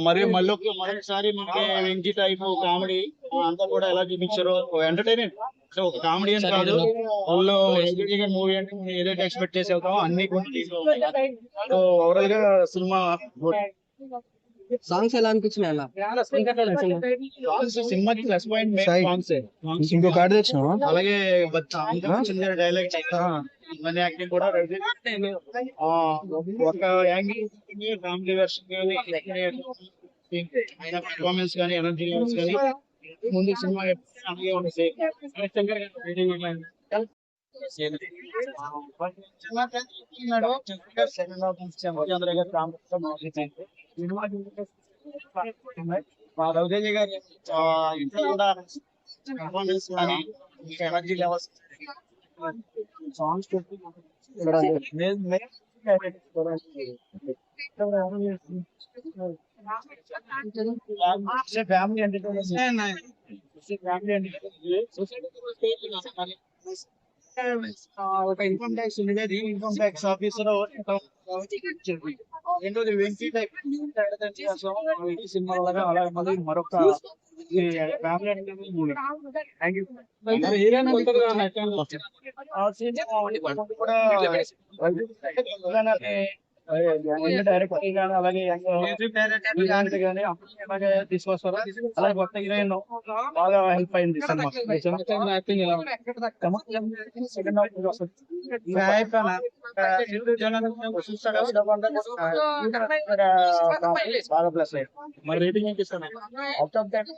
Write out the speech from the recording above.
మరి మరొకసారి మనకి వెంకీ టైప్ కామెడీ అంతా కూడా ఎలా చూపించారో ఎంటర్టైన్మెంట్. సో ఒక కామెడీ అని కాదు, వాళ్ళు మూవీ అంటే మనం ఏదైతే ఎక్స్పెక్ట్ చేసి వెళ్తామో అన్ని కూడా దీంట్లో ఉన్నాయి. సో ఓవరాల్ గా సినిమా సాంగ్స్ ఎలా అనిపించినాయి అన్న? సినిమాకి ప్లస్ పాయింట్ సాంగ్స్. ఇంకో కార్డు తెచ్చినావా? అలాగే డైలాగ్ ఇవన్నీ యాక్టింగ్ కూడా ఒక యాంగిల్ ఫ్యామిలీ వెర్షన్ కానీ ఆయన పర్ఫార్మెన్స్ కానీ ఎనర్జీ లెవెల్స్ కానీ ముందు సినిమా అలాగే ఉంటుంది. రవితేజ గారి ఇంట్లో కూడా పర్ఫార్మెన్స్ కానీ energy levels songs family entertainment. ఒక ఇన్కమ్ ట్యాక్స్ ఉండేది, ఇన్కమ్ ట్యాక్స్ ఆఫీసర్ రెండోది వెంకీ టైప్ సినిమా లాగా అలాగే మళ్ళీ మరొక family entertainment movie. Thank you. Director కానీ అలాగే అలాగే తీసుకొస్తారు. అలాగే కొత్త హీరోయిన్ బాగా హెల్ప్ అయింది సినిమా. సెకండ్ హాఫ్ బాగా ప్లస్ అయ్యారు. మరి రేటింగ్ ఎంత ఇస్తాను? Out of that